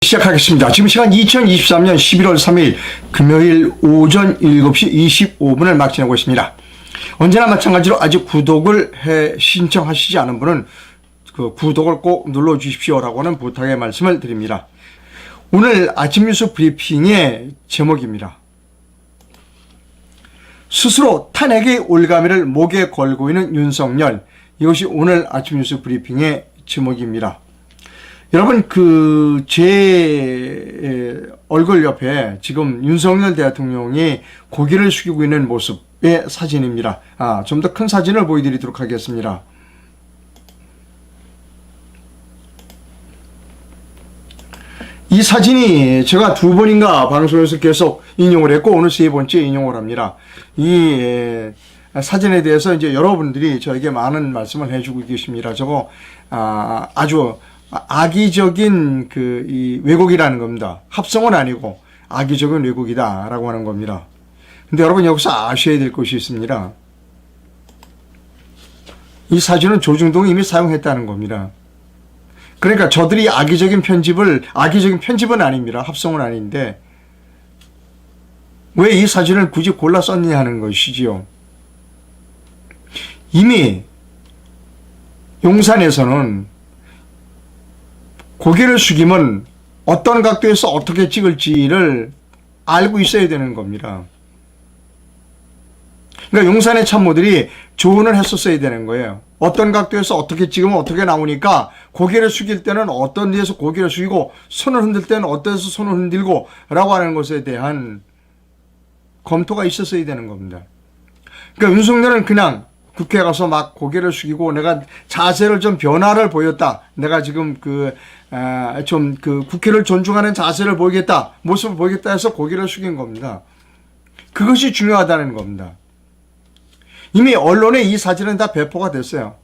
시작하겠습니다. 지금 시간 2023년 11월 3일 금요일 오전 7시 25분을 막 지나고 있습니다. 언제나 마찬가지로 아직 구독을 신청하시지 않은 분은 그 구독을 꼭 눌러주십시오라고 하는 부탁의 말씀을 드립니다. 오늘 아침 뉴스 브리핑의 제목입니다. 스스로 탄핵의 올가미를 목에 걸고 있는 윤석열. 이것이 오늘 아침 뉴스 브리핑의 제목입니다. 여러분, 제 얼굴 옆에 지금 윤석열 대통령이 고개를 숙이고 있는 모습의 사진입니다. 좀 더 큰 사진을 보여드리도록 하겠습니다. 이 사진이 제가 두 번인가 방송에서 계속 인용을 했고, 오늘 세 번째 인용을 합니다. 이 사진에 대해서 이제 여러분들이 저에게 많은 말씀을 해주고 계십니다. 저거, 아주 악의적인 이 왜곡이라는 겁니다. 합성은 아니고 악의적인 왜곡이다라고 하는 겁니다. 근데 여러분, 여기서 아셔야 될 것이 있습니다. 이 사진은 조중동이 이미 사용했다는 겁니다. 그러니까 저들이 악의적인 편집은 아닙니다. 합성은 아닌데 왜 이 사진을 굳이 골라 썼느냐 하는 것이지요. 이미 용산에서는 고개를 숙이면 어떤 각도에서 어떻게 찍을지를 알고 있어야 되는 겁니다. 그러니까 용산의 참모들이 조언을 했었어야 되는 거예요. 어떤 각도에서 어떻게 찍으면 어떻게 나오니까 고개를 숙일 때는 어떤 데에서 고개를 숙이고 손을 흔들 때는 어떤 데서 손을 흔들고 라고 하는 것에 대한 검토가 있었어야 되는 겁니다. 그러니까 윤석열은 그냥 국회에 가서 막 고개를 숙이고 내가 자세를 좀 변화를 보였다. 내가 지금 국회를 존중하는 자세를 보이겠다. 모습을 보이겠다 해서 고개를 숙인 겁니다. 그것이 중요하다는 겁니다. 이미 언론에 이 사진은 다 배포가 됐어요.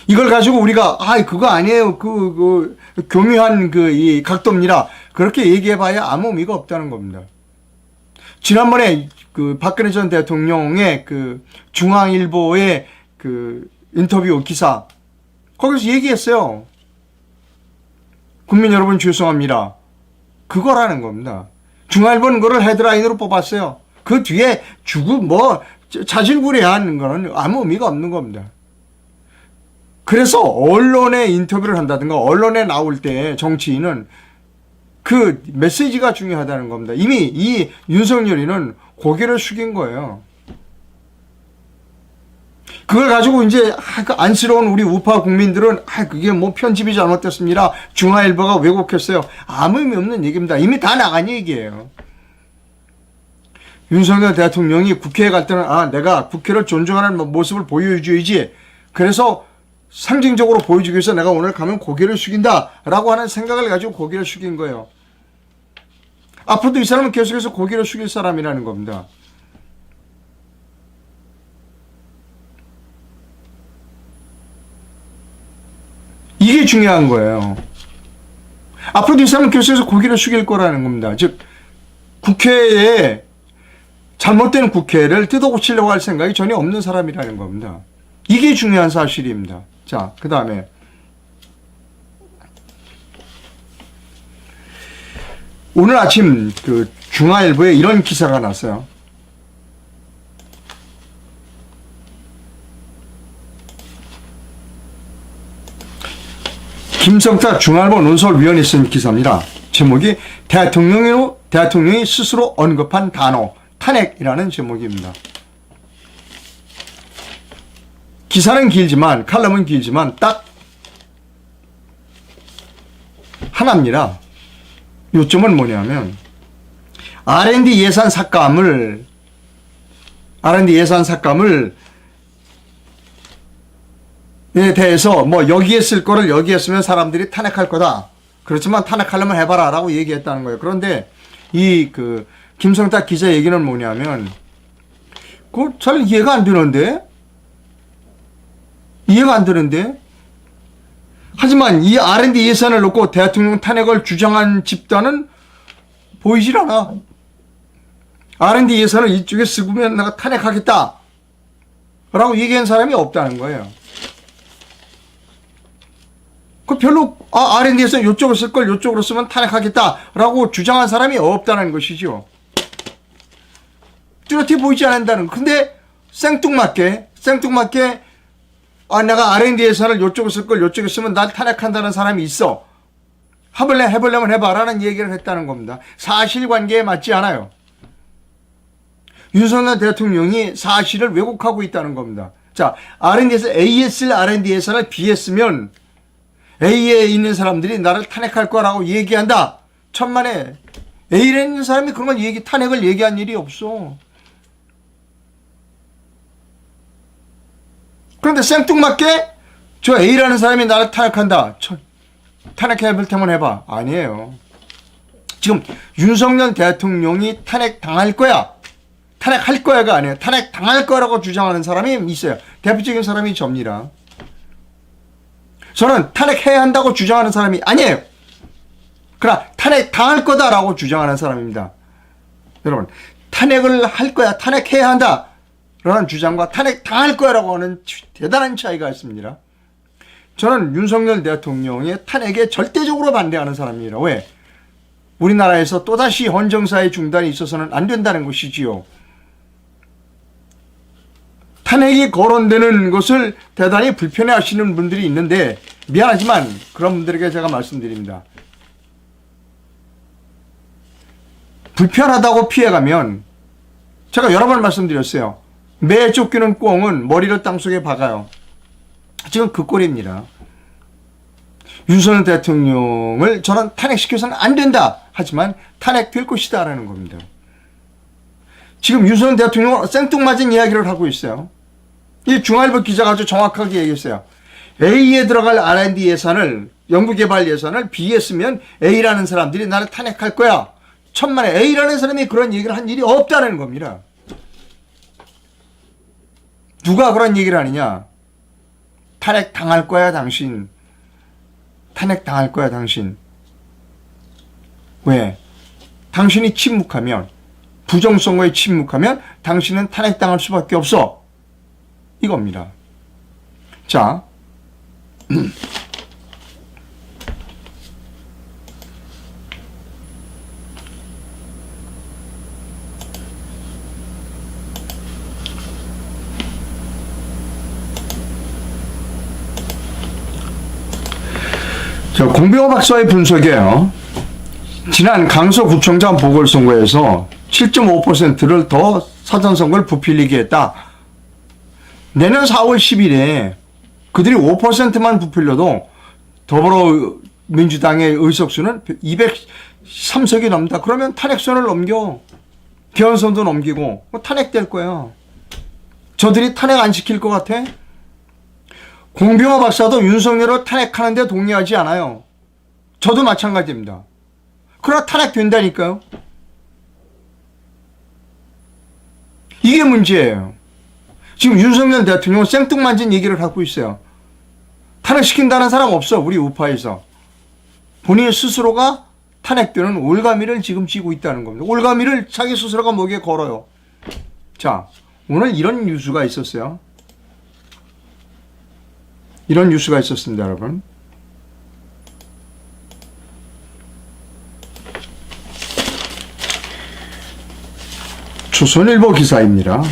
이걸 가지고 우리가, 그거 아니에요. 교묘한 이 각도입니다. 그렇게 얘기해봐야 아무 의미가 없다는 겁니다. 지난번에 박근혜 전 대통령의 중앙일보의 인터뷰 기사, 거기서 얘기했어요. 국민 여러분 죄송합니다. 그거라는 겁니다. 중앙일보는 그걸 헤드라인으로 뽑았어요. 그 뒤에 자질구레한 거는 아무 의미가 없는 겁니다. 그래서 언론에 인터뷰를 한다든가 언론에 나올 때 정치인은 그 메시지가 중요하다는 겁니다. 이미 이 윤석열이는 고개를 숙인 거예요. 그걸 가지고 이제 안쓰러운 우리 우파 국민들은 그게 편집이 잘못됐습니다. 중앙일보가 왜곡했어요. 아무 의미 없는 얘기입니다. 이미 다 나간 얘기예요. 윤석열 대통령이 국회에 갈 때는 내가 국회를 존중하는 모습을 보여줘야지. 그래서 상징적으로 보여주기 위해서 내가 오늘 가면 고개를 숙인다라고 하는 생각을 가지고 고개를 숙인 거예요. 앞으로도 이 사람은 계속해서 고개를 숙일 사람이라는 겁니다. 이게 중요한 거예요. 앞으로도 이 사람은 계속해서 고개를 숙일 거라는 겁니다. 즉, 국회에 잘못된 국회를 뜯어고치려고 할 생각이 전혀 없는 사람이라는 겁니다. 이게 중요한 사실입니다. 자, 그 다음에 오늘 아침 중앙일보에 이런 기사가 났어요. 김성탁 중앙일보 논설위원이 쓴 기사입니다. 제목이 대통령이 스스로 언급한 단어 탄핵이라는 제목입니다. 기사는 길지만, 칼럼은 길지만 딱 하나입니다. 요점은 뭐냐면 R&D 예산 삭감을 대해서 여기에 쓸 거를 여기에 쓰면 사람들이 탄핵할 거다. 그렇지만 탄핵하려면 해봐라 라고 얘기했다는 거예요. 그런데 김성탁 기자 얘기는 뭐냐면 그거 잘 이해가 안 되는데 하지만 이 R&D 예산을 놓고 대통령 탄핵을 주장한 집단은 보이질 않아. R&D 예산을 이쪽에 쓰면 내가 탄핵하겠다 라고 얘기한 사람이 없다는 거예요. 그 별로 R&D에서 이쪽으로 쓸 걸 이쪽으로 쓰면 탄핵하겠다라고 주장한 사람이 없다는 것이죠. 뚜렷이 보이지 않는다는 거. 근데 생뚱맞게 내가 R&D 예산을 이쪽으로 쓸 걸 이쪽에 쓰면 날 탄핵한다는 사람이 있어. 해보려면 해봐라는 얘기를 했다는 겁니다. 사실관계에 맞지 않아요. 윤석열 대통령이 사실을 왜곡하고 있다는 겁니다. 자, R&D에서 A에 쓸 R&D 예산을 B에 쓰면 A에 있는 사람들이 나를 탄핵할 거라고 얘기한다. 천만에 A에 있는 사람이 그런 걸 탄핵을 얘기한 일이 없어. 그런데 생뚱맞게 저 A라는 사람이 나를 탄핵한다. 탄핵해볼 테면 해봐. 아니에요. 지금 윤석열 대통령이 탄핵당할 거야. 탄핵할 거야가 아니에요. 탄핵당할 거라고 주장하는 사람이 있어요. 대표적인 사람이 접니다. 저는 탄핵해야 한다고 주장하는 사람이 아니에요. 그러나 탄핵당할 거다라고 주장하는 사람입니다. 여러분, 탄핵을 할 거야, 탄핵해야 한다 라는 주장과 탄핵당할 거야라고 하는 대단한 차이가 있습니다. 저는 윤석열 대통령의 탄핵에 절대적으로 반대하는 사람입니다. 왜? 우리나라에서 또다시 헌정사의 중단이 있어서는 안 된다는 것이지요. 탄핵이 거론되는 것을 대단히 불편해 하시는 분들이 있는데 미안하지만 그런 분들에게 제가 말씀드립니다. 불편하다고 피해가면 제가 여러 번 말씀드렸어요. 매 쫓기는 꿩은 머리를 땅속에 박아요. 지금 그 꼴입니다. 윤석열 대통령을 저는 탄핵시켜서는 안 된다. 하지만 탄핵될 것이다 라는 겁니다. 지금 윤석열 대통령은 생뚱맞은 이야기를 하고 있어요. 이 중앙일보 기자가 아주 정확하게 얘기했어요. A에 들어갈 R&D 예산을, 연구개발 예산을 B에 쓰면 A라는 사람들이 나를 탄핵할 거야. 천만에 A라는 사람이 그런 얘기를 한 일이 없다는 겁니다. 누가 그런 얘기를 하느냐? 탄핵당할 거야 당신. 탄핵당할 거야 당신. 왜? 당신이 침묵하면, 부정선거에 침묵하면 당신은 탄핵당할 수밖에 없어. 이겁니다. 자, 공병호 박사의 분석이에요. 지난 강서구청장 보궐선거에서 7.5%를 더 사전선거를 부풀리게 했다. 내년 4월 10일에 그들이 5%만 부풀려도 더불어민주당의 의석수는 203석이 넘는다. 그러면 탄핵선을 넘겨. 개헌선도 넘기고 탄핵될 거야. 저들이 탄핵 안 시킬 것 같아? 공병호 박사도 윤석열을 탄핵하는데 동의하지 않아요. 저도 마찬가지입니다. 그러나 탄핵된다니까요. 이게 문제예요. 지금 윤석열 대통령은 생뚱맞은 얘기를 하고 있어요. 탄핵시킨다는 사람 없어. 우리 우파에서. 본인 스스로가 탄핵되는 올가미를 지금 쥐고 있다는 겁니다. 올가미를 자기 스스로가 목에 걸어요. 자, 오늘 이런 뉴스가 있었어요. 이런 뉴스가 있었습니다, 여러분. 조선일보 기사입니다.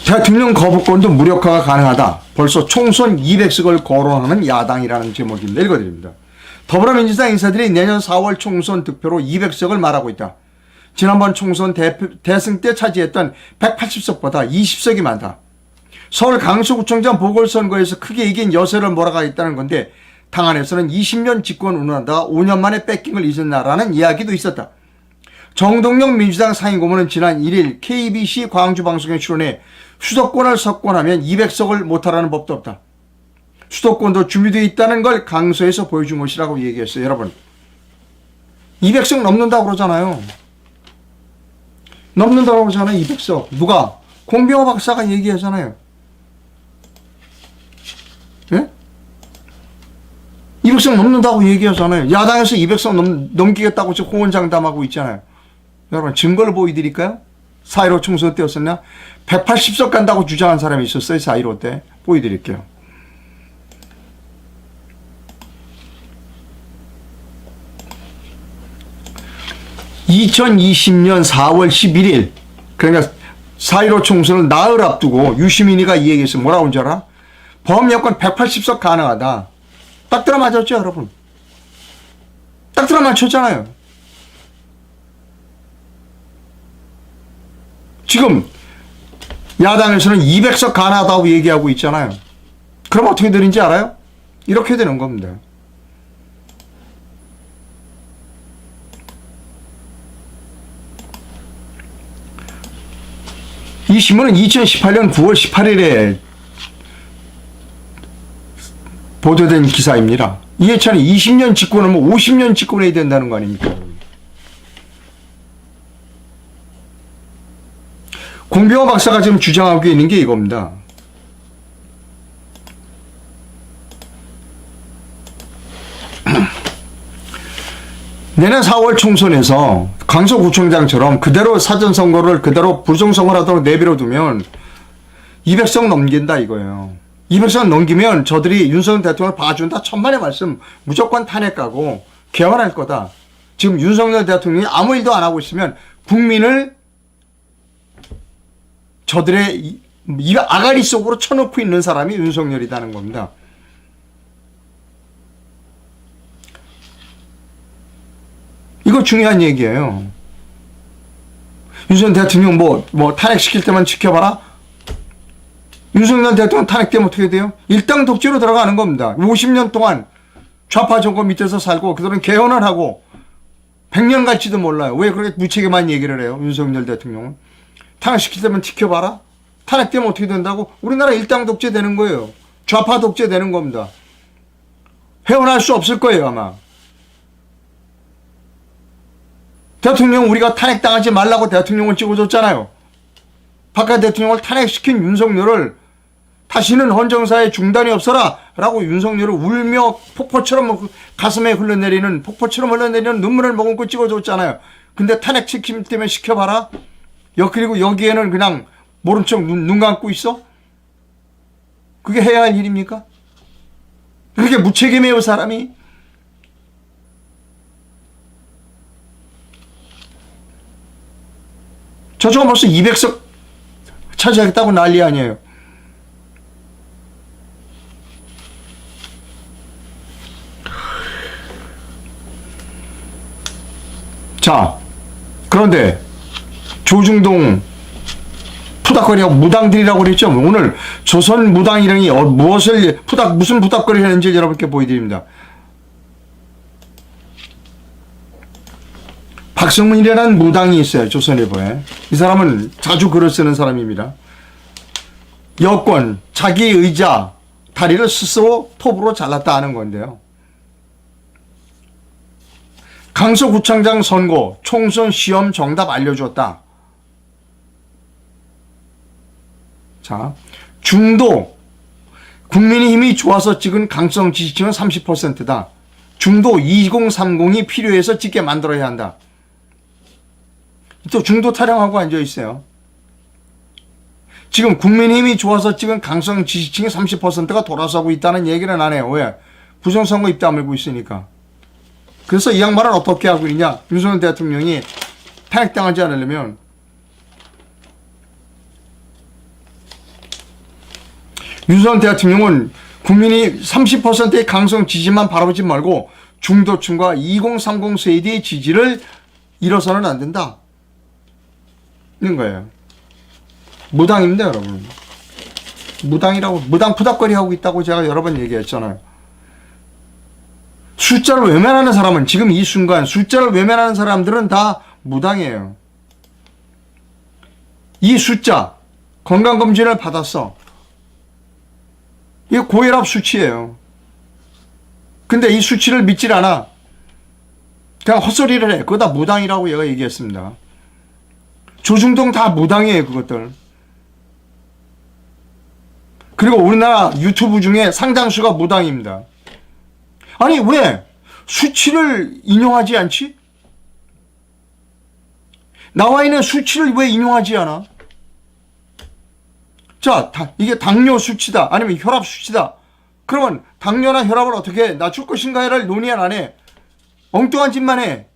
대통령 거부권도 무력화가 가능하다. 벌써 총선 200석을 거론하는 야당이라는 제목입니다. 읽어드립니다. 더불어민주당 인사들이 내년 4월 총선 득표로 200석을 말하고 있다. 지난번 총선 대승 때 차지했던 180석보다 20석이 많다. 서울 강서구청장 보궐선거에서 크게 이긴 여세를 몰아가겠다는 건데 당 안에서는 20년 집권 운운하다가 5년 만에 뺏긴 걸 잊었나라는 이야기도 있었다. 정동영 민주당 상임고문은 지난 1일 KBC 광주방송에 출연해 수도권을 석권하면 200석을 못하라는 법도 없다. 수도권도 준비되어 있다는 걸 강서에서 보여준 것이라고 얘기했어요. 여러분, 200석 넘는다고 그러잖아요. 넘는다고 그러잖아요. 200석. 누가? 공병호 박사가 얘기하잖아요. 예? 200석 넘는다고 얘기하잖아요. 야당에서 200석 넘기겠다고 지금 호언장담하고 있잖아요. 여러분, 증거를 보여드릴까요? 4.15 총선 때였었냐? 180석 간다고 주장한 사람이 있었어요. 4.15 때. 보여드릴게요. 2020년 4월 11일, 그러니까 4.15 총선을 나흘 앞두고 유시민이가 이 얘기했어요. 뭐라고 한 줄 알아? 범여권 180석 가능하다. 딱 들어맞았죠, 여러분? 딱 들어맞췄잖아요. 지금 야당에서는 200석 가능하다고 얘기하고 있잖아요. 그럼 어떻게 되는지 알아요? 이렇게 되는 겁니다. 이 신문은 2018년 9월 18일에 보도된 기사입니다. 이해찬이 20년 집권하면 50년 집권해야 된다는 거 아닙니까? 공병호 박사가 지금 주장하고 있는 게 이겁니다. 내년 4월 총선에서 강서구청장처럼 그대로 사전선거를 그대로 부정선거를 하도록 내버려 두면 200석 넘긴다 이거예요. 200석 넘기면 저들이 윤석열 대통령을 봐준다. 천만의 말씀. 무조건 탄핵하고 개헌할 거다. 지금 윤석열 대통령이 아무 일도 안 하고 있으면 국민을 저들의 아가리 속으로 쳐놓고 있는 사람이 윤석열이라는 겁니다. 이거 중요한 얘기예요. 윤석열 대통령 뭐 탄핵시킬 때만 지켜봐라? 윤석열 대통령 탄핵되면 어떻게 돼요? 일당 독재로 들어가는 겁니다. 50년 동안 좌파 정권 밑에서 살고 그들은 개헌을 하고 100년 갈지도 몰라요. 왜 그렇게 무책임한 얘기를 해요? 윤석열 대통령은. 탄핵시킬 때만 지켜봐라? 탄핵되면 어떻게 된다고? 우리나라 일당 독재 되는 거예요. 좌파 독재 되는 겁니다. 회원할 수 없을 거예요 아마. 대통령 우리가 탄핵당하지 말라고 대통령을 찍어줬잖아요. 박근혜 대통령을 탄핵시킨 윤석열을 다시는 헌정사에 중단이 없어라 라고 윤석열을 울며 폭포처럼 가슴에 흘러내리는 폭포처럼 흘러내리는 눈물을 머금고 찍어줬잖아요. 근데 탄핵시킴 때문에 시켜봐라. 그리고 여기에는 그냥 모른 척 눈 감고 있어? 그게 해야 할 일입니까? 그렇게 무책임해요 사람이? 저쪽은 벌써 200석 차지하겠다고 난리 아니에요. 자, 그런데 조중동 푸닥거리하고 무당들이라고 그랬죠. 오늘 조선 무당이랑이 무슨 푸닥거리를 했는지 여러분께 보여드립니다. 박성문이라는 무당이 있어요. 조선일보에. 이 사람은 자주 글을 쓰는 사람입니다. 여권, 자기 의자, 다리를 스스로 톱으로 잘랐다 하는 건데요. 강서구청장 선거, 총선 시험 정답 알려줬다. 자, 중도, 국민의힘이 좋아서 찍은 강성 지지층은 30%다. 중도 2030이 필요해서 찍게 만들어야 한다. 또 중도 타령하고 앉아있어요. 지금 국민의힘이 좋아서 찍은 강성 지지층의 30%가 돌아서고 있다는 얘기는 안 해요. 왜? 부정선거 입 다물고 있으니까. 그래서 이 양반은 어떻게 하고 있냐? 윤석열 대통령이 탄핵당하지 않으려면 윤석열 대통령은 국민이 30%의 강성 지지만 바라보지 말고 중도층과 2030 세대의 지지를 잃어서는 안 된다. 있는 거예요. 무당입니다, 여러분. 무당 푸닥거리 하고 있다고 제가 여러 번 얘기했잖아요. 숫자를 외면하는 사람은 지금 이 순간 숫자를 외면하는 사람들은 다 무당이에요. 이 숫자 건강검진을 받았어. 이게 고혈압 수치예요. 근데 이 수치를 믿질 않아. 그냥 헛소리를 해. 그거 다 무당이라고 얘가 얘기했습니다. 조중동 다 무당이에요, 그것들. 그리고 우리나라 유튜브 중에 상당수가 무당입니다. 아니, 왜 수치를 인용하지 않지? 나와 있는 수치를 왜 인용하지 않아? 자, 이게 당뇨 수치다. 아니면 혈압 수치다. 그러면 당뇨나 혈압을 어떻게 낮출 것인가를 논의 안 해. 엉뚱한 짓만 해.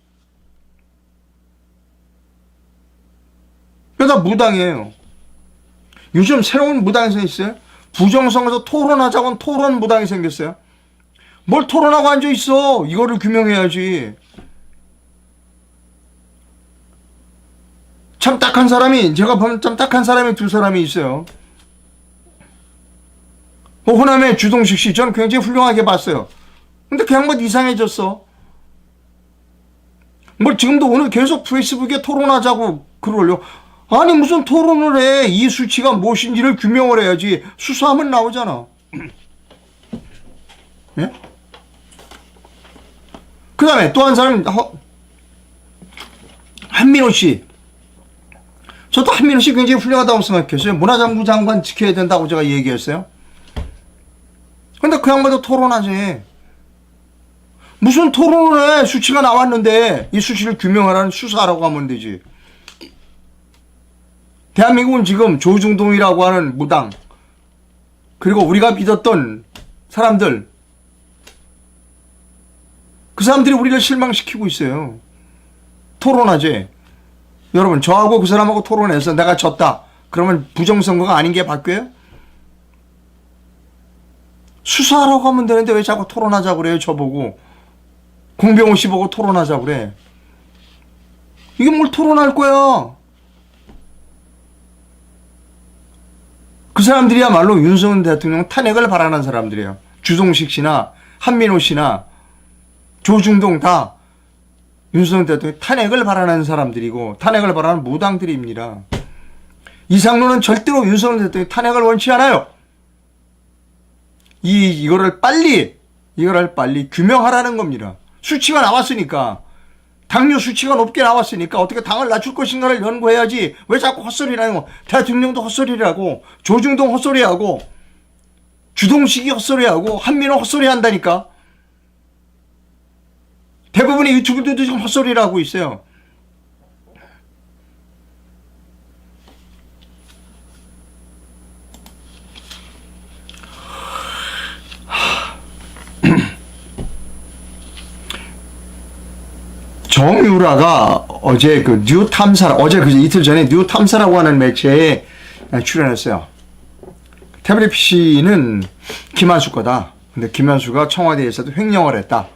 이거 다 무당이에요. 요즘 새로운 무당이 생겼어요. 부정선거에서 토론하자고는 토론 무당이 생겼어요. 뭘 토론하고 앉아있어. 이거를 규명해야지. 참 딱한 사람이, 제가 보면 참 딱한 사람이 두 사람이 있어요. 호남의 주동식 씨, 저는 굉장히 훌륭하게 봤어요. 근데 그 양반 이상해졌어. 뭐 지금도 오늘 계속 페이스북에 토론하자고 글을 올려. 아니 무슨 토론을 해. 이 수치가 무엇인지를 규명을 해야지. 수사하면 나오잖아. 예? 그 다음에 또 한 사람, 한민호 씨. 저도 한민호 씨 굉장히 훌륭하다고 생각했어요. 문화장부 장관 지켜야 된다고 제가 얘기했어요. 근데 그 양반도 토론하지. 무슨 토론을 해. 수치가 나왔는데 이 수치를 규명하라는 수사하라고 하면 되지. 대한민국은 지금 조중동이라고 하는 무당, 그리고 우리가 믿었던 사람들, 그 사람들이 우리를 실망시키고 있어요. 토론하지. 여러분, 저하고 그 사람하고 토론해서 내가 졌다. 그러면 부정선거가 아닌 게 바뀌어요? 수사하라고 하면 되는데 왜 자꾸 토론하자고 그래요, 저보고. 공병호 씨 보고 토론하자고 그래. 이게 뭘 토론할 거야? 그 사람들이야말로 윤석열 대통령 탄핵을 바라는 사람들이에요. 주동식 씨나 한민호 씨나 조중동 다 윤석열 대통령 탄핵을 바라는 사람들이고 탄핵을 바라는 무당들입니다. 이상로는 절대로 윤석열 대통령 탄핵을 원치 않아요. 이거를 빨리 규명하라는 겁니다. 수치가 나왔으니까, 당뇨 수치가 높게 나왔으니까 어떻게 당을 낮출 것인가를 연구해야지. 왜 자꾸 헛소리라고. 대통령도 헛소리라고, 조중동 헛소리하고, 주동식이 헛소리하고, 한민호 헛소리 한다니까. 대부분의 유튜브들도 지금 헛소리를 하고 있어요. 정유라가 어제 그 뉴탐사, 어제 그 이틀 전에 뉴탐사라고 하는 매체에 출연했어요. 태블릿 PC는 김한수 거다. 근데 김한수가 청와대에서도 횡령을 했다.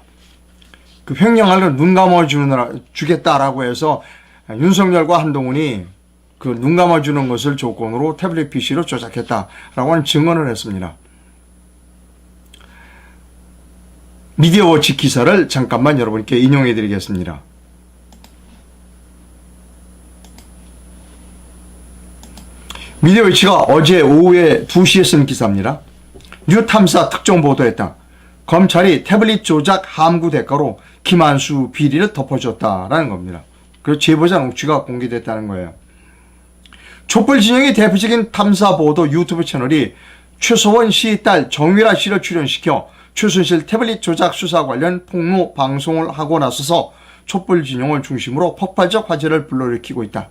그 횡령을 눈 감아주겠다라고 해서 윤석열과 한동훈이 그 눈 감아주는 것을 조건으로 태블릿 PC로 조작했다라고 하는 증언을 했습니다. 미디어워치 기사를 잠깐만 여러분께 인용해 드리겠습니다. 미디어워치가 어제 오후에 2시에 쓴 기사입니다. 뉴탐사 특종 보도했다. 검찰이 태블릿 조작 함구 대가로 김한수 비리를 덮어줬다라는 겁니다. 그리고 제보자 녹취가 공개됐다는 거예요. 촛불 진영의 대표적인 탐사 보도 유튜브 채널이 최소원 씨 딸 정유라 씨를 출연시켜 최순실 태블릿 조작 수사 관련 폭로 방송을 하고 나서서 촛불 진영을 중심으로 폭발적 화제를 불러일으키고 있다.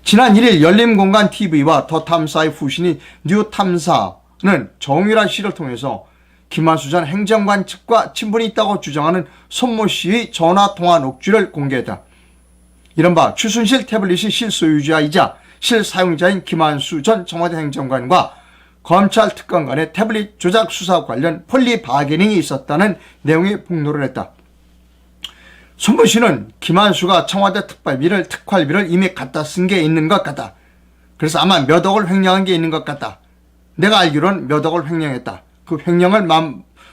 지난 1일 열린공간TV와 더 탐사의 후신인 뉴탐사는 정유라 씨를 통해서 김한수 전 행정관 측과 친분이 있다고 주장하는 손모 씨의 전화통화 녹취를 공개했다. 이른바 최순실 태블릿의 실소유자이자 실사용자인 김한수 전 청와대 행정관과 검찰 특검 간의 태블릿 조작 수사 관련 폴리 바게닝이 있었다는 내용의 폭로를 했다. 손모 씨는 김한수가 청와대 특활비를 이미 갖다 쓴 게 있는 것 같다. 그래서 아마 몇 억을 횡령한 게 있는 것 같다. 내가 알기로는 몇 억을 횡령했다. 그 횡령을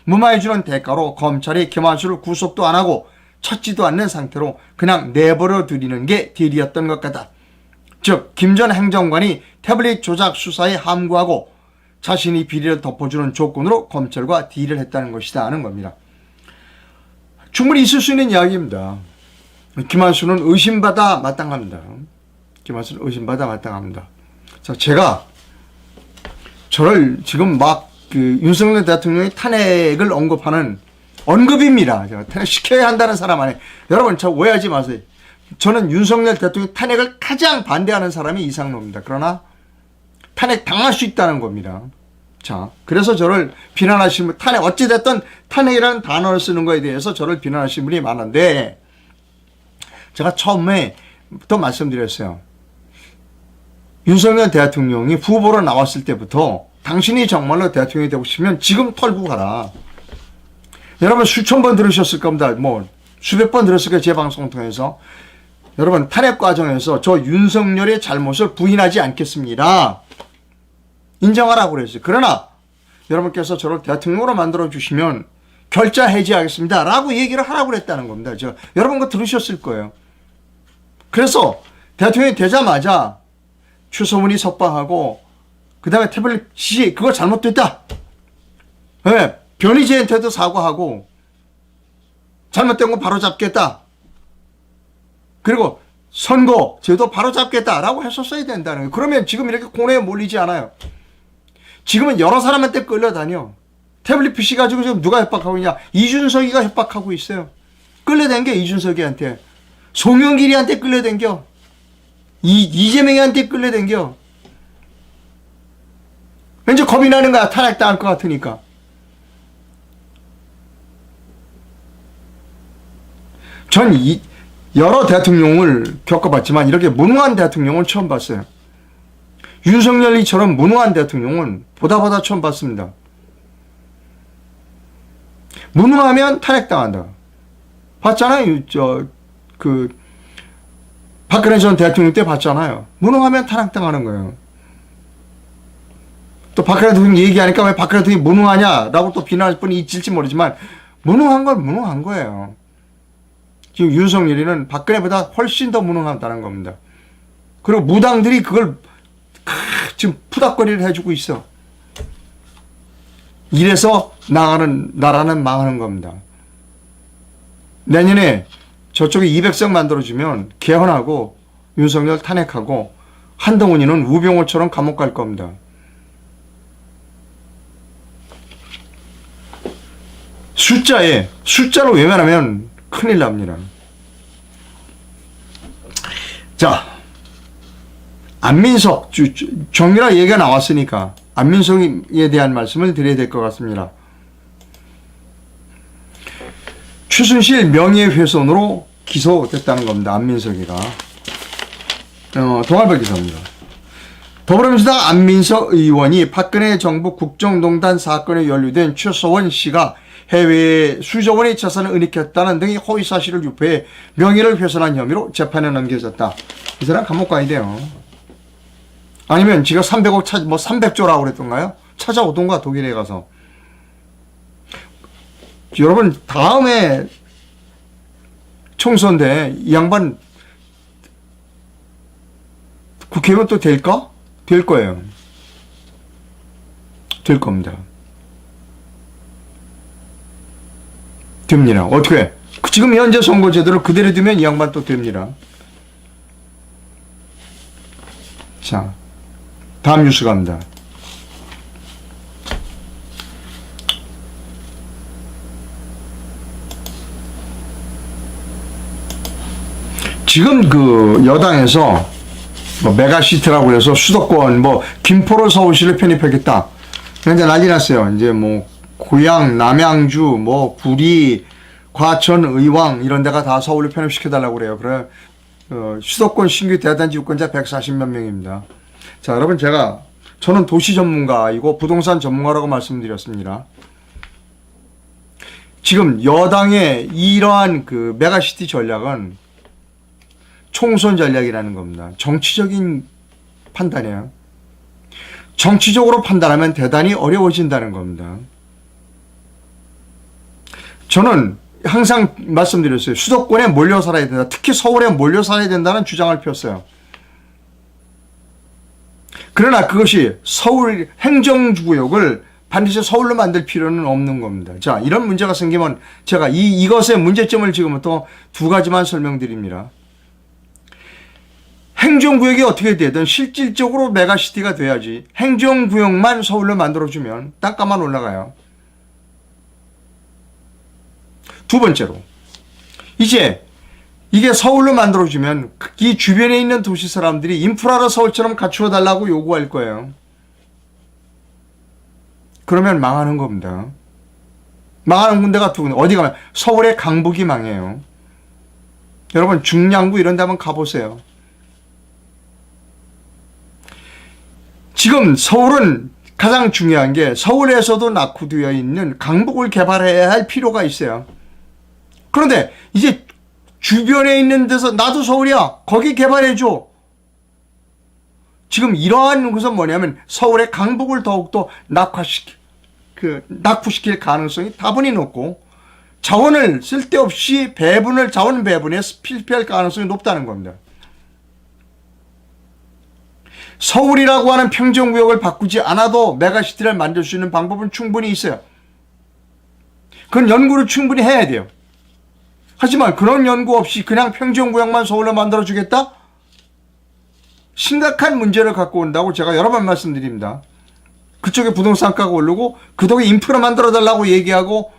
무마해주는 대가로 검찰이 김한수를 구속도 안 하고 찾지도 않는 상태로 그냥 내버려 두리는 게 딜이었던 것 같다. 즉 김 전 행정관이 태블릿 조작 수사에 함구하고 자신이 비리를 덮어주는 조건으로 검찰과 딜을 했다는 것이다 하는 겁니다. 충분히 있을 수 있는 이야기입니다. 김한수는 의심받아 마땅합니다. 김한수는 의심받아 마땅합니다. 자, 제가 저를 지금 막 윤석열 대통령의 탄핵을 언급하는 언급입니다. 제가 탄핵시켜야 한다는 사람 아니에요. 여러분 저 오해하지 마세요. 저는 윤석열 대통령 탄핵을 가장 반대하는 사람이 이상로입니다. 그러나 탄핵 당할 수 있다는 겁니다. 자, 그래서 저를 비난하시는 분, 탄핵, 어찌됐든 탄핵이라는 단어를 쓰는 거에 대해서 저를 비난하시는 분이 많은데, 제가 처음에 또 말씀드렸어요. 윤석열 대통령이 후보로 나왔을 때부터 당신이 정말로 대통령이 되고 싶으면 지금 털고 가라. 여러분 수천 번 들으셨을 겁니다. 뭐 수백 번 들었을 거예요. 제 방송 통해서. 여러분 탄핵 과정에서 저 윤석열의 잘못을 부인하지 않겠습니다. 인정하라고 그랬어요. 그러나 여러분께서 저를 대통령으로 만들어주시면 결자 해지하겠습니다. 라고 얘기를 하라고 그랬다는 겁니다. 여러분 그거 들으셨을 거예요. 그래서 대통령이 되자마자 최소문이 석방하고 그 다음에 태블릿 씨 그거 잘못됐다. 네, 변희재한테도 사과하고 잘못된 거 바로 잡겠다. 그리고 선거 제도 바로 잡겠다라고 했었어야 된다는 거예요. 그러면 지금 이렇게 고뇌에 몰리지 않아요. 지금은 여러 사람한테 끌려다녀. 태블릿 PC 가지고 지금 누가 협박하고 있냐. 이준석이가 협박하고 있어요. 끌려댕겨 이준석이한테. 송영길이한테 끌려댕겨. 이재명이한테 끌려댕겨. 왠지 겁이 나는 거야. 탄핵당할 것 같으니까. 전 여러 대통령을 겪어봤지만 이렇게 무능한 대통령은 처음 봤어요. 윤석열이처럼 무능한 대통령은 보다 처음 봤습니다. 무능하면 탄핵당한다. 봤잖아요. 박근혜 전 대통령 때 봤잖아요. 무능하면 탄핵당하는 거예요. 또 박근혜 대통령 얘기하니까 왜 박근혜 대통령이 무능하냐라고 또 비난할 분이 있을지 모르지만 무능한 건 무능한 거예요. 지금 윤석열이는 박근혜보다 훨씬 더 무능하다는 겁니다. 그리고 무당들이 그걸 지금 푸닥거리를 해주고 있어. 이래서 나라는 망하는 겁니다. 내년에 저쪽에 200석 만들어주면 개헌하고 윤석열 탄핵하고 한동훈이는 우병우처럼 감옥 갈 겁니다. 숫자로 외면하면 큰일 납니다. 자, 안민석 정유라 얘기가 나왔으니까 안민석에 대한 말씀을 드려야 될 것 같습니다. 최순실 명예훼손으로 기소됐다는 겁니다. 안민석이가. 동아일보 기사입니다. 더불어민주당 안민석 의원이 박근혜 정부 국정농단 사건에 연루된 최서원 씨가 해외에 수조 원의 자산을 은닉했다는 등의 허위 사실을 유포해 명예를 훼손한 혐의로 재판에 넘겨졌다. 이 사람 감옥 가야 돼요. 아니면 지가 300억 300조라고 그랬던가요? 찾아오던가 독일에 가서. 여러분 다음에 총선대 이 양반 국회의원 또 될까? 될 거예요. 될 겁니다. 됩니다. 어떻게? 지금 현재 선거제도를 그대로 두면 이 양반 또 됩니다. 자, 다음 뉴스 갑니다. 지금 그 여당에서 뭐 메가시티라고 해서 수도권 김포를 서울시를 편입하겠다. 이제 난리 났어요. 이제 고양, 남양주, 구리, 과천, 의왕 이런 데가 다 서울로 편입시켜달라고 그래요. 그래 수도권 신규 대단지 유권자 140만 명입니다. 자, 여러분 저는 도시 전문가이고 부동산 전문가라고 말씀드렸습니다. 지금 여당의 이러한 그 메가시티 전략은 총선 전략이라는 겁니다. 정치적인 판단이에요. 정치적으로 판단하면 대단히 어려워진다는 겁니다. 저는 항상 말씀드렸어요. 수도권에 몰려 살아야 된다. 특히 서울에 몰려 살아야 된다는 주장을 폈어요. 그러나 그것이 서울 행정구역을 반드시 서울로 만들 필요는 없는 겁니다. 자, 이런 문제가 생기면 제가 이것의 문제점을 지금부터 두 가지만 설명드립니다. 행정구역이 어떻게 되든 실질적으로 메가시티가 돼야지 행정구역만 서울로 만들어주면 땅값만 올라가요. 두 번째로 이제 이게 서울로 만들어주면 이 주변에 있는 도시 사람들이 인프라를 서울처럼 갖추어 달라고 요구할 거예요. 그러면 망하는 겁니다. 망하는 군데가 두 군데. 어디 가면 서울의 강북이 망해요. 여러분 중량구 이런 데 한번 가보세요. 지금 서울은 가장 중요한 게 서울에서도 낙후되어 있는 강북을 개발해야 할 필요가 있어요. 그런데 이제 주변에 있는 데서 나도 서울이야. 거기 개발해줘. 지금 이러한 것은 뭐냐면 서울의 강북을 더욱더 낙후시킬 가능성이 다분히 높고 자원을 쓸데없이 자원 배분에 실패할 가능성이 높다는 겁니다. 서울이라고 하는 평정구역을 바꾸지 않아도 메가시티를 만들 수 있는 방법은 충분히 있어요. 그건 연구를 충분히 해야 돼요. 하지만 그런 연구 없이 그냥 평정구역만 서울로 만들어주겠다? 심각한 문제를 갖고 온다고 제가 여러 번 말씀드립니다. 그쪽에 부동산가가 오르고 그쪽에 인프라 만들어달라고 얘기하고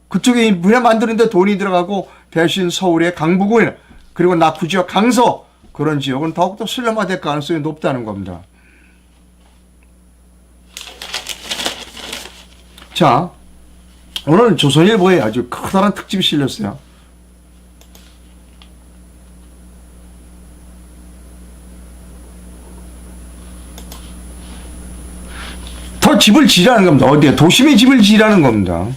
그쪽에 인프라 만드는데 돈이 들어가고 대신 서울의 강북을 그리고 낙후지역 강서 그런 지역은 더욱더 슬럼화될 가능성이 높다는 겁니다. 자, 오늘 조선일보에 아주 커다란 특집이 실렸어요. 더 집을 지으라는 겁니다. 어디에? 도심에 집을 지으라는 겁니다.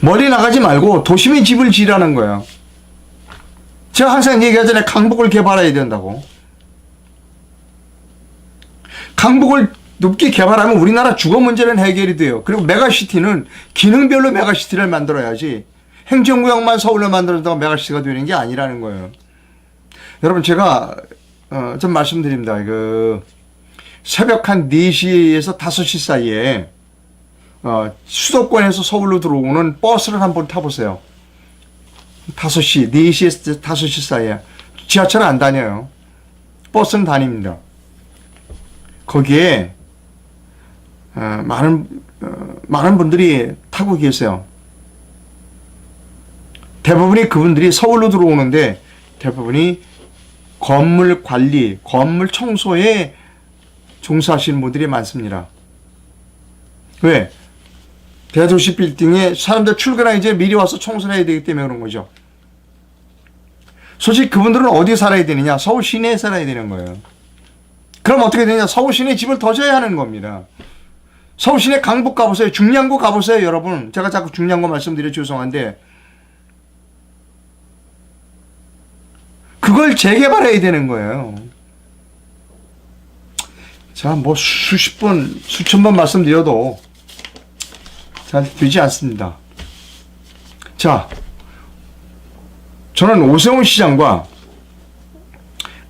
멀리 나가지 말고 도심에 집을 지으라는 거예요. 제가 항상 얘기하잖아요. 강북을 개발해야 된다고. 강북을 높게 개발하면 우리나라 주거 문제는 해결이 돼요. 그리고 메가시티는 기능별로 메가시티를 만들어야지 행정구역만 서울로 만들어서 메가시티가 되는 게 아니라는 거예요. 여러분 제가 좀 말씀드립니다. 새벽 한 4시에서 5시 사이에 수도권에서 서울로 들어오는 버스를 한번 타보세요. 5시, 4시에서 5시 사이에. 지하철은 안 다녀요. 버스는 다닙니다. 거기에 많은 분들이 타고 계세요. 대부분이 그분들이 서울로 들어오는데 대부분이 건물 관리, 건물 청소에 종사하시는 분들이 많습니다. 왜? 대도시 빌딩에 사람들 출근하기 전에 미리 와서 청소를 해야 되기 때문에 그런 거죠. 솔직히 그분들은 어디 살아야 되느냐? 서울 시내에 살아야 되는 거예요. 그럼 어떻게 되냐? 서울 시내에 집을 더 져야 하는 겁니다. 서울 시내 강북 가보세요. 중량구 가보세요, 여러분. 제가 자꾸 중량구 말씀드려 죄송한데 그걸 재개발해야 되는 거예요. 자, 뭐 수십 번, 수천 번 말씀드려도 잘 되지 않습니다. 자, 저는 오세훈 시장과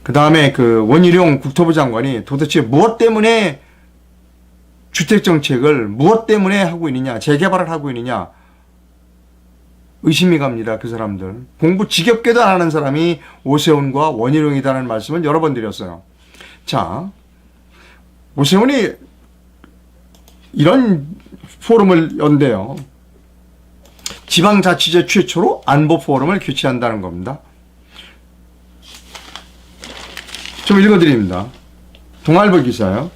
그 다음에 원희룡 국토부 장관이 도대체 무엇 때문에 주택정책을 무엇 때문에 하고 있느냐, 재개발을 하고 있느냐 의심이 갑니다. 그 사람들. 공부 지겹게도 안 하는 사람이 오세훈과 원희룡이다라는 말씀을 여러 번 드렸어요. 자, 오세훈이 이런 포럼을 연대요. 지방자치제 최초로 안보 포럼을 개최한다는 겁니다. 좀 읽어드립니다. 동아일보 기사요.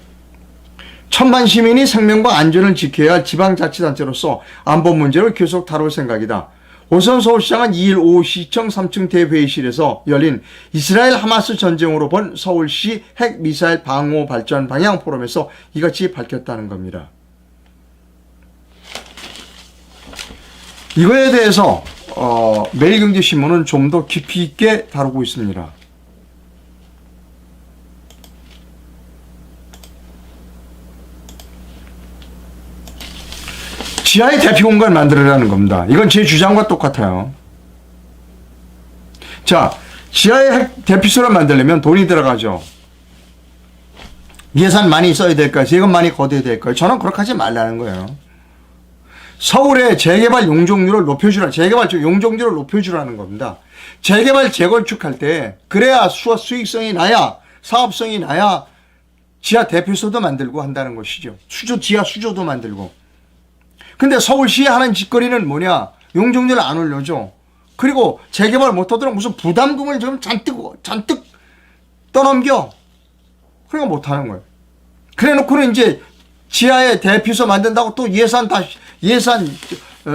1000만 시민이 생명과 안전을 지켜야 할 지방자치단체로서 안보 문제를 계속 다룰 생각이다. 오세훈 서울시장은 2일 오후 시청 3층 대회의실에서 열린 이스라엘 하마스 전쟁으로 본 서울시 핵미사일 방호 발전 방향 포럼에서 이같이 밝혔다는 겁니다. 이거에 대해서 매일경제신문은 좀 더 깊이 있게 다루고 있습니다. 지하의 대피 공간 만들으라는 겁니다. 이건 제 주장과 똑같아요. 자, 지하의 대피소를 만들려면 돈이 들어가죠. 예산 많이 써야 될까요? 세금 많이 걷어야 될까요? 저는 그렇게 하지 말라는 거예요. 서울의 재개발 용적률을 용적률을 높여주라는 겁니다. 재개발 재건축할 때 그래야 수익성이 나야, 사업성이 나야 지하 대피소도 만들고 한다는 것이죠. 지하 수조도 만들고. 근데 서울시에 하는 짓거리는 뭐냐? 용적률을 안 올려줘. 그리고 재개발 못하도록 무슨 부담금을 좀 잔뜩 떠넘겨. 그러니까 못하는 거예요. 그래 놓고는 이제 지하에 대피소 만든다고 또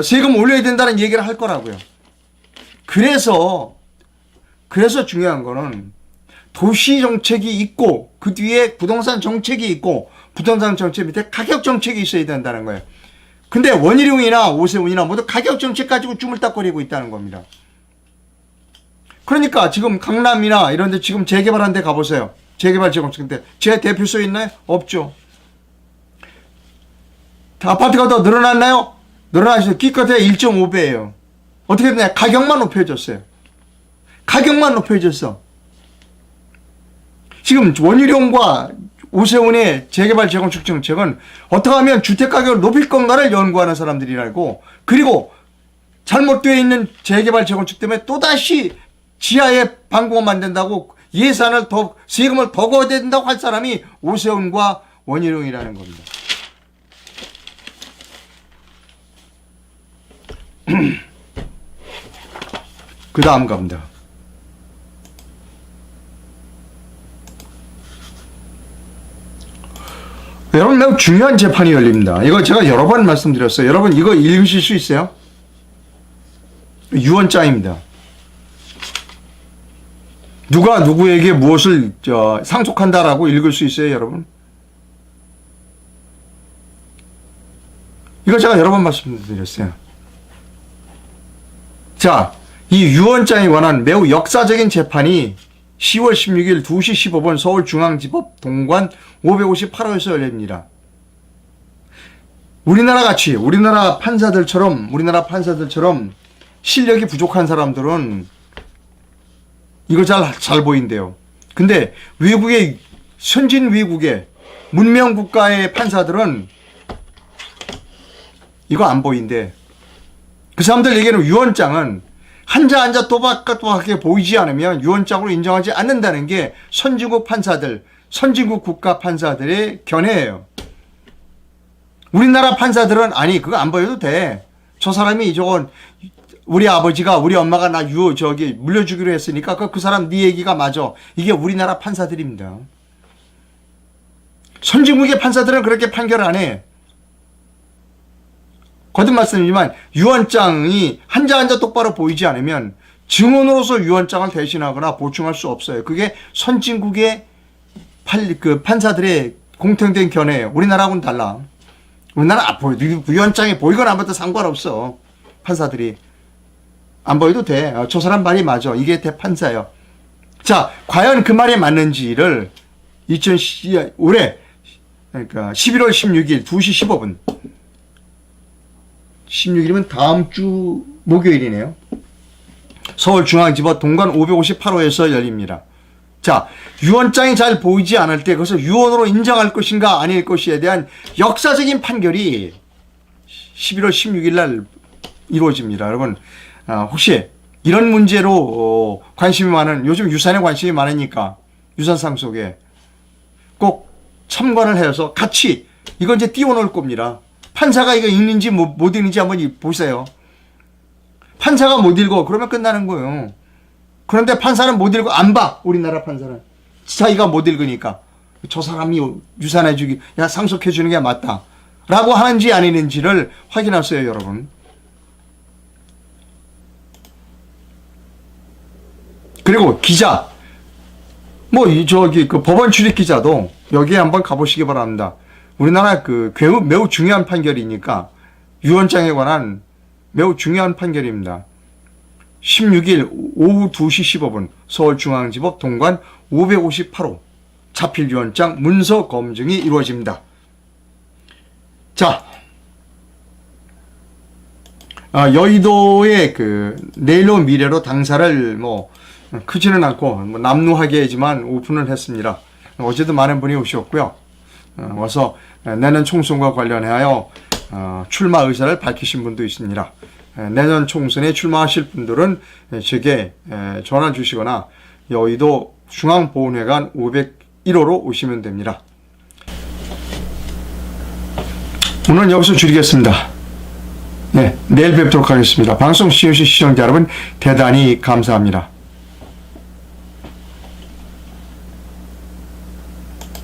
세금 올려야 된다는 얘기를 할 거라고요. 그래서 중요한 거는 도시 정책이 있고 그 뒤에 부동산 정책이 있고 부동산 정책 밑에 가격 정책이 있어야 된다는 거예요. 근데 원희룡이나 오세훈이나 모두 가격 정책 가지고 주물딱거리고 있다는 겁니다. 그러니까 지금 강남이나 이런 데 지금 재개발한 데 가보세요. 재개발 재건축인데 제 대표소 있나요? 없죠. 아파트가 더 늘어났나요? 늘어나서 기껏해야 1.5배예요. 어떻게 됐냐? 가격만 높여줬어요. 가격만 높여줬어. 지금 원희룡과 오세훈의 재개발 재건축 정책은 어떻게 하면 주택가격을 높일 건가를 연구하는 사람들이라고, 그리고 잘못되어 있는 재개발 재건축 때문에 또다시 지하에 방공을 만든다고 예산을 더, 세금을 더 거둬야 된다고 할 사람이 오세훈과 원희룡이라는 겁니다. 그 다음 갑니다. 여러분, 매우 중요한 재판이 열립니다. 이거 제가 여러 번 말씀드렸어요. 여러분, 이거 읽으실 수 있어요? 유언장입니다. 누가 누구에게 무엇을 상속한다라고 읽을 수 있어요, 여러분? 이거 제가 여러 번 말씀드렸어요. 자, 이 유언장에 관한 매우 역사적인 재판이 10월 16일 2시 15분 서울중앙지법 동관 558호에서 열립니다. 우리나라 판사들처럼 실력이 부족한 사람들은 이거 잘 보인대요. 근데 선진 외국의 문명 국가의 판사들은 이거 안 보인대. 그 사람들 얘기는 유언장은 한자 또박또박하게 보이지 않으면 유언장으로 인정하지 않는다는 게 선진국 국가 판사들의 견해예요. 우리나라 판사들은 아니 그거 안 보여도 돼. 저 사람이 저건 우리 아버지가 우리 엄마가 나 물려주기로 했으니까 그 사람 네 얘기가 맞아. 이게 우리나라 판사들입니다. 선진국의 판사들은 그렇게 판결을 안 해. 거듭 말씀이지만 유언장이 한자 똑바로 보이지 않으면 증언으로서 유언장을 대신하거나 보충할 수 없어요. 그게 선진국의 판사들의 공통된 견해예요. 우리나라하고는 달라. 우리나라 유언장이 보이거나 안 보여도 상관없어. 판사들이 안 보여도 돼. 저 사람 말이 맞아. 이게 대판사예요. 자, 과연 그 말이 맞는지를 올해 그러니까 11월 16일 2시 15분 16일이면 다음 주 목요일이네요. 서울중앙지법 동관 558호에서 열립니다. 자, 유언장이 잘 보이지 않을 때 그것을 유언으로 인정할 것인가 아닐 것에 대한 역사적인 판결이 11월 16일 날 이루어집니다. 여러분, 혹시 이런 문제로 관심이 많은, 요즘 유산에 관심이 많으니까 유산 상속에 꼭 참관을 해서 같이 이거 이제 띄워놓을 겁니다. 판사가 이거 읽는지 못 읽는지 한번 보세요. 판사가 못 읽어. 그러면 끝나는 거예요. 그런데 판사는 못 읽고 안 봐. 우리나라 판사는. 자기가 못 읽으니까. 저 사람이 유산해주기, 상속해주는 게 맞다. 라고 하는지 아니는지를 확인하세요, 여러분. 그리고 기자. 그 법원 출입 기자도 여기에 한번 가보시기 바랍니다. 우리나라 매우 중요한 판결이니까 유언장에 관한 매우 중요한 판결입니다. 16일 오후 2시 15분 서울중앙지법 동관 558호 자필 유언장 문서 검증이 이루어집니다. 자, 여의도의 내일로 미래로 당사를 크지는 않고 남루하게 하지만 오픈을 했습니다. 어제도 많은 분이 오셨고요. 와서 내년 총선과 관련하여 출마 의사를 밝히신 분도 있습니다. 내년 총선에 출마하실 분들은 제게 전화 주시거나 여의도 중앙보훈회관 501호로 오시면 됩니다. 오늘 여기서 줄이겠습니다. 네, 내일 뵙도록 하겠습니다. 방송 시청자 여러분 대단히 감사합니다.